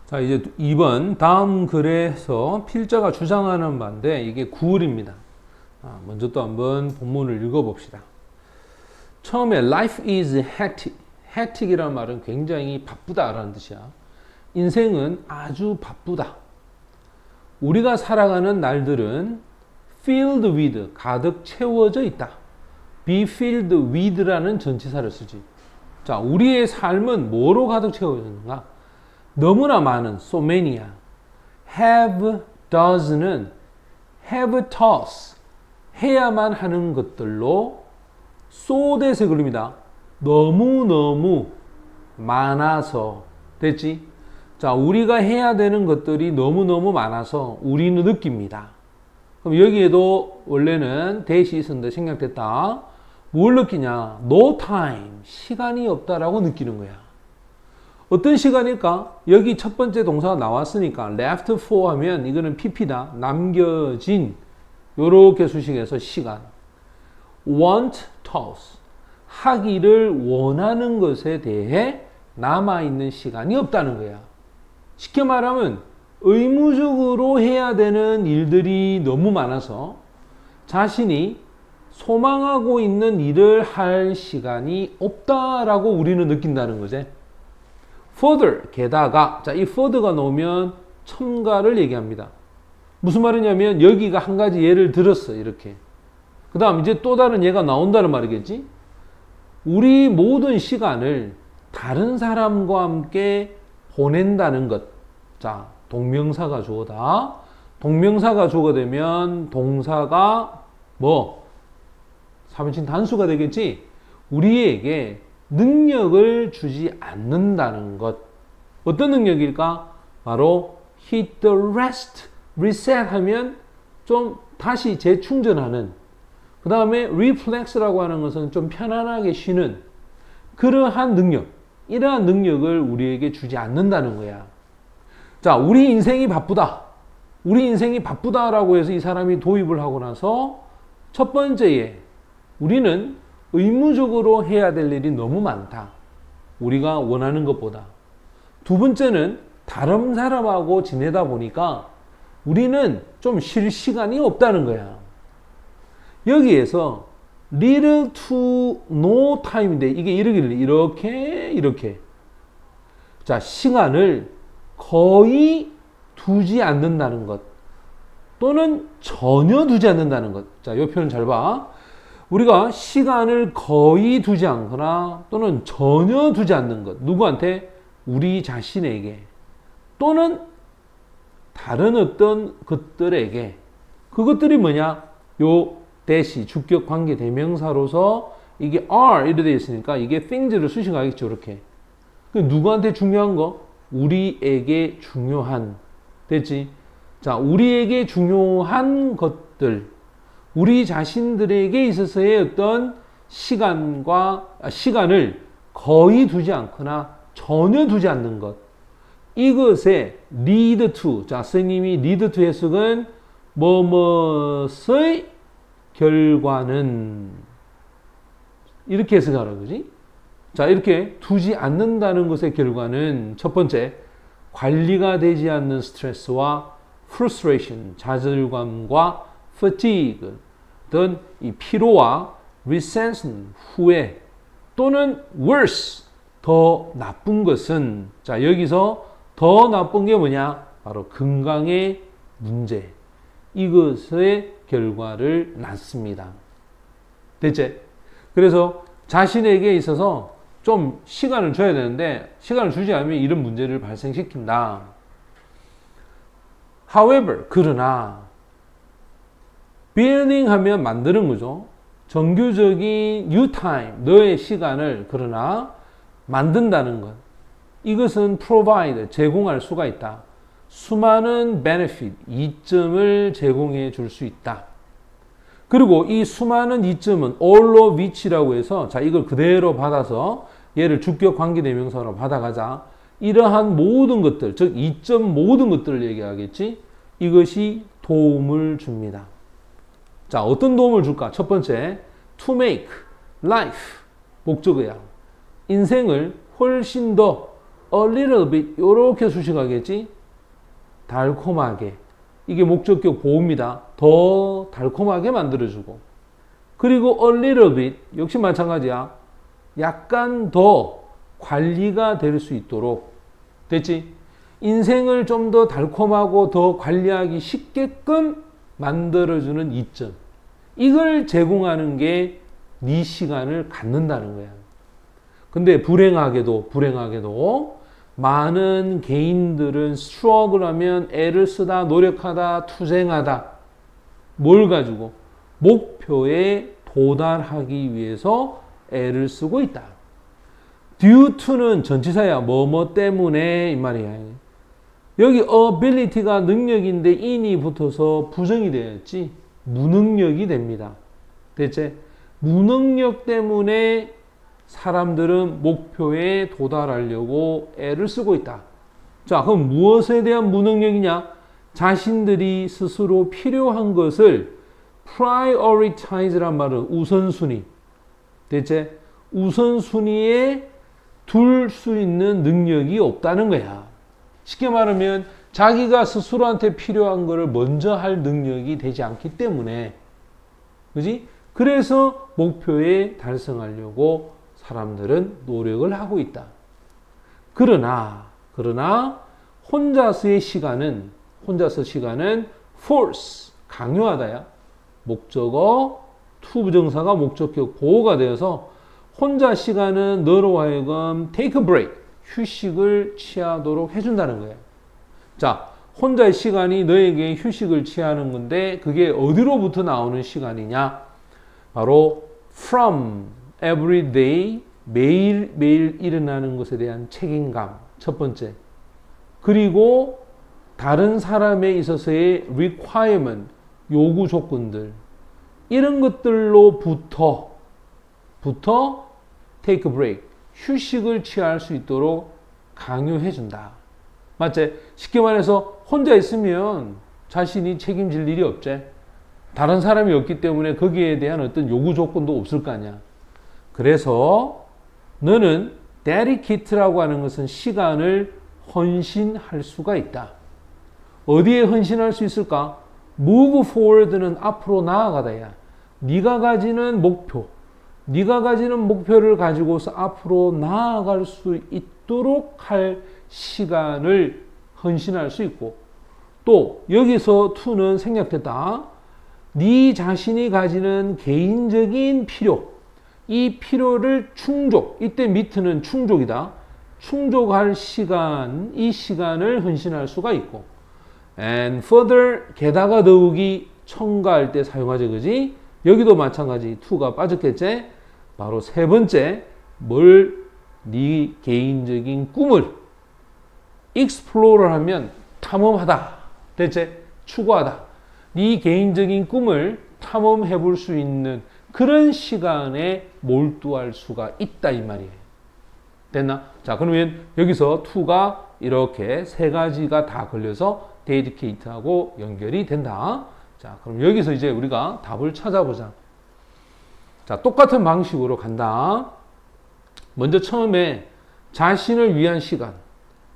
자, 이제 2번 다음 글에서 필자가 주장하는 바인데 이게 구울입니다. 먼저 또 한번 본문을 읽어봅시다. 처음에 life is hectic. hectic이라는 말은 굉장히 바쁘다라는 뜻이야. 인생은 아주 바쁘다. 우리가 살아가는 날들은 filled with, 가득 채워져 있다. be filled with라는 전치사를 쓰지. 자, 우리의 삶은 뭐로 가득 채워졌는가? 너무나 많은 so many야. have does는 have to's 해야만 하는 것들로 so that에 걸립니다. 너무너무 많아서 됐지? 자, 우리가 해야 되는 것들이 너무너무 많아서 우리는 느낍니다. 그럼 여기에도 원래는 대시 있었는데 생략됐다. 뭘 느끼냐? no time, 시간이 없다라고 느끼는 거야. 어떤 시간일까? 여기 첫 번째 동사가 나왔으니까 left for 하면 이거는 pp다. 남겨진 요렇게 수식해서 시간. want to's 하기를 원하는 것에 대해 남아있는 시간이 없다는 거야. 쉽게 말하면 의무적으로 해야 되는 일들이 너무 많아서 자신이 소망하고 있는 일을 할 시간이 없다라고 우리는 느낀다는 거지. further, 게다가. 자, 이 further가 나오면 첨가를 얘기합니다. 무슨 말이냐면 여기가 한 가지 예를 들었어. 이렇게. 그 다음 이제 또 다른 예가 나온다는 말이겠지. 우리 모든 시간을 다른 사람과 함께 보낸다는 것. 자, 동명사가 주어다. 동명사가 주어가 되면 동사가 뭐? 3인칭 단수가 되겠지. 우리에게 능력을 주지 않는다는 것. 어떤 능력일까? 바로 hit the rest, reset 하면 좀 다시 재충전하는. 그 다음에 reflex라고 하는 것은 좀 편안하게 쉬는 그러한 능력. 이러한 능력을 우리에게 주지 않는다는 거야. 자, 우리 인생이 바쁘다. 우리 인생이 바쁘다라고 해서 이 사람이 도입을 하고 나서 첫 번째에 우리는 의무적으로 해야 될 일이 너무 많다. 우리가 원하는 것보다. 두 번째는 다른 사람하고 지내다 보니까 우리는 좀 쉴 시간이 없다는 거야. 여기에서 little to no time인데 이게 이렇게. 자, 시간을 거의 두지 않는다는 것. 또는 전혀 두지 않는다는 것. 자, 이 표현 잘 봐. 우리가 시간을 거의 두지 않거나 또는 전혀 두지 않는 것. 누구한테? 우리 자신에게. 또는 다른 어떤 것들에게. 그것들이 뭐냐? 요 대시, 주격 관계 대명사로서 이게 are 이렇게 되어 있으니까 이게 things를 수식하겠죠. 이렇게. 누구한테 중요한 거? 우리에게 중요한. 됐지? 자, 우리에게 중요한 것들. 우리 자신들에게 있어서의 어떤 시간을 거의 두지 않거나 전혀 두지 않는 것. 이것에 lead to. 자, 선생님이 lead to 해석은 뭐뭐의 결과는 이렇게 해석하라는 거지. 자, 이렇게 두지 않는다는 것의 결과는 첫 번째, 관리가 되지 않는 스트레스와 frustration, 좌절감과 fatigue, 등 이 피로와 resentment, 후회, 또는 worse, 더 나쁜 것은, 자, 여기서 더 나쁜 게 뭐냐? 바로 건강의 문제. 이것의 결과를 낳습니다. 됐지? 그래서 자신에게 있어서 좀 시간을 줘야 되는데 시간을 주지 않으면 이런 문제를 발생시킨다. However, 그러나 building 하면 만드는 거죠. 정규적인 you time, 너의 시간을 그러나 만든다는 것. 이것은 provide, 제공할 수가 있다. 수많은 benefit, 이점을 제공해 줄 수 있다. 그리고 이 수많은 이점은 all of which라고 해서 자, 이걸 그대로 받아서 얘를 주격 관계대명사로 받아가자. 이러한 모든 것들, 즉 이점 모든 것들을 얘기하겠지. 이것이 도움을 줍니다. 자, 어떤 도움을 줄까? 첫 번째, to make life, 목적어야. 인생을 훨씬 더 a little bit 이렇게 수식하겠지. 달콤하게. 이게 목적격 보호입니다. 더 달콤하게 만들어주고. 그리고 a little bit 역시 마찬가지야. 약간 더 관리가 될 수 있도록. 됐지? 인생을 좀 더 달콤하고 더 관리하기 쉽게끔 만들어주는 이점. 이걸 제공하는 게 네 시간을 갖는다는 거야. 근데 불행하게도 많은 개인들은 struggle하면 애를 쓰다, 노력하다, 투쟁하다. 뭘 가지고? 목표에 도달하기 위해서 애를 쓰고 있다. due to는 전치사야. 뭐뭐 때문에 이 말이야. 여기 ability가 능력인데 in이 붙어서 부정이 되었지. 무능력이 됩니다. 대체 무능력 때문에 사람들은 목표에 도달하려고 애를 쓰고 있다. 자, 그럼 무엇에 대한 무능력이냐? 자신들이 스스로 필요한 것을 prioritize란 말은 우선순위. 대체 우선순위에 둘 수 있는 능력이 없다는 거야. 쉽게 말하면 자기가 스스로한테 필요한 것을 먼저 할 능력이 되지 않기 때문에, 그지? 그래서 목표에 달성하려고 사람들은 노력을 하고 있다. 그러나 혼자서의 시간은 force 강요하다야. 목적어 to 부정사가 목적격 보호가 되어서 혼자 시간은 너로 하여금 take a break 휴식을 취하도록 해준다는 거예요. 자, 혼자의 시간이 너에게 휴식을 취하는 건데 그게 어디로부터 나오는 시간이냐? 바로 from every day 매일 일어나는 것에 대한 책임감 첫 번째. 그리고 다른 사람에 있어서의 requirement 요구 조건들 이런 것들로부터 take a break 휴식을 취할 수 있도록 강요해 준다. 맞지? 쉽게 말해서 혼자 있으면 자신이 책임질 일이 없지. 다른 사람이 없기 때문에 거기에 대한 어떤 요구 조건도 없을 거 아니야. 그래서 너는 dedicate라고 하는 것은 시간을 헌신할 수가 있다. 어디에 헌신할 수 있을까? move forward는 앞으로 나아가다야. 네가 가지는 목표를 가지고서 앞으로 나아갈 수 있도록 할 시간을 헌신할 수 있고, 또 여기서 to는 생략됐다. 네 자신이 가지는 개인적인 필요, 이 필요를 이때 meet는 충족이다. 충족할 시간, 이 시간을 헌신할 수가 있고, and further 게다가 더욱이 첨가할 때 사용하죠, 그지? 여기도 마찬가지 to가 빠졌겠지? 바로 세 번째, 네 개인적인 꿈을 explore를 하면 탐험하다. 대체 추구하다. 네 개인적인 꿈을 탐험해 볼 수 있는 그런 시간에 몰두할 수가 있다 이 말이에요. 됐나? 자, 그러면 여기서 to가 이렇게 세 가지가 다 걸려서 dedicate하고 연결이 된다. 자, 그럼 여기서 이제 우리가 답을 찾아보자. 자, 똑같은 방식으로 간다. 먼저 처음에 자신을 위한 시간,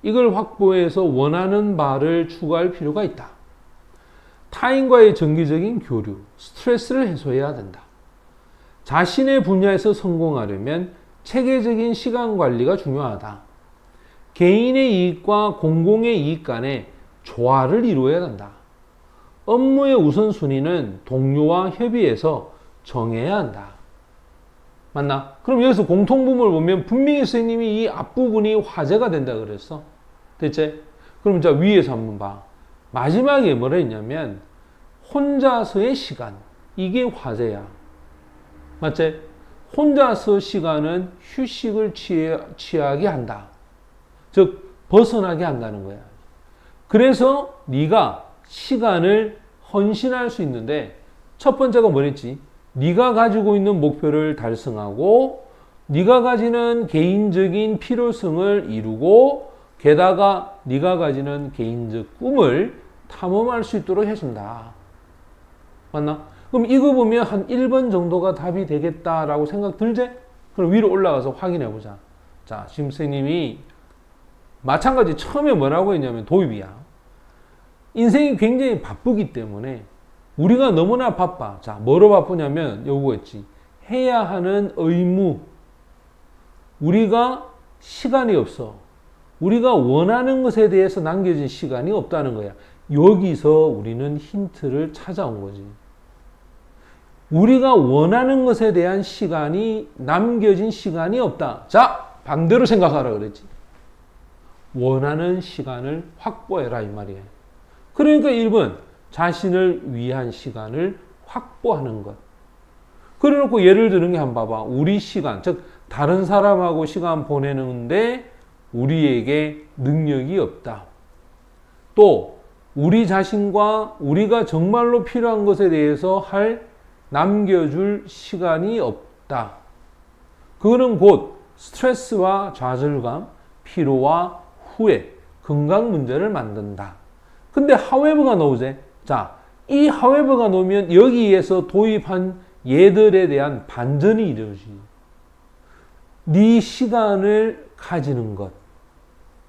이걸 확보해서 원하는 바를 추구할 필요가 있다. 타인과의 정기적인 교류, 스트레스를 해소해야 된다. 자신의 분야에서 성공하려면 체계적인 시간 관리가 중요하다. 개인의 이익과 공공의 이익 간의 조화를 이루어야 한다. 업무의 우선순위는 동료와 협의해서 정해야 한다. 맞나? 그럼 여기서 공통분모를 보면 분명히 선생님이 이 앞부분이 화제가 된다 그랬어. 됐지? 그럼 자 위에서 한번 봐. 마지막에 뭐라 했냐면 혼자서의 시간. 이게 화제야. 맞지? 혼자서 시간은 휴식을 취하게 한다. 즉 벗어나게 한다는 거야. 그래서 네가 시간을 헌신할 수 있는데 첫 번째가 뭐랬지? 네가 가지고 있는 목표를 달성하고 네가 가지는 개인적인 필요성을 이루고 게다가 네가 가지는 개인적 꿈을 탐험할 수 있도록 해준다. 맞나? 그럼 이거 보면 한 1번 정도가 답이 되겠다라고 생각 들지? 그럼 위로 올라가서 확인해 보자. 자, 지금 선생님이 마찬가지 처음에 뭐라고 했냐면 도입이야. 인생이 굉장히 바쁘기 때문에 우리가 너무나 바빠. 자, 뭐로 바쁘냐면 요거였지. 해야 하는 의무. 우리가 시간이 없어. 우리가 원하는 것에 대해서 남겨진 시간이 없다는 거야. 여기서 우리는 힌트를 찾아온 거지. 우리가 원하는 것에 대한 시간이 남겨진 시간이 없다. 자, 반대로 생각하라 그랬지. 원하는 시간을 확보해라 이 말이에요. 그러니까 1번 자신을 위한 시간을 확보하는 것. 그래놓고 예를 드는 게 한번 봐봐. 우리 시간, 즉 다른 사람하고 시간 보내는데 우리에게 능력이 없다. 또 우리 자신과 우리가 정말로 필요한 것에 대해서 남겨줄 시간이 없다. 그거는 곧 스트레스와 좌절감, 피로와 후회, 건강 문제를 만든다. 근데 however가 나오지. 자, 이 however가 나오면 여기에서 도입한 얘들에 대한 반전이 이루어지지. 네 시간을 가지는 것.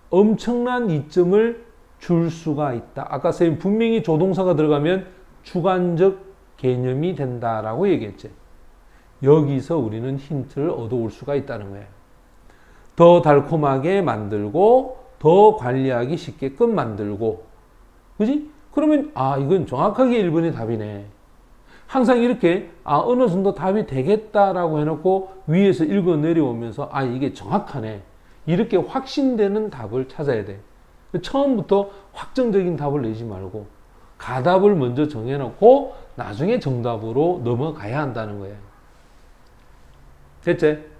엄청난 이점을 줄 수가 있다. 아까 선생님 분명히 조동사가 들어가면 주관적 개념이 된다라고 얘기했지. 여기서 우리는 힌트를 얻어올 수가 있다는 거예요. 더 달콤하게 만들고 더 관리하기 쉽게끔 만들고, 그지? 그러면 이건 정확하게 1번이 답이네. 항상 이렇게 어느 정도 답이 되겠다라고 해놓고 위에서 읽어 내려오면서 이게 정확하네. 이렇게 확신되는 답을 찾아야 돼. 처음부터 확정적인 답을 내지 말고 가답을 먼저 정해놓고 나중에 정답으로 넘어가야 한다는 거예요. 됐지?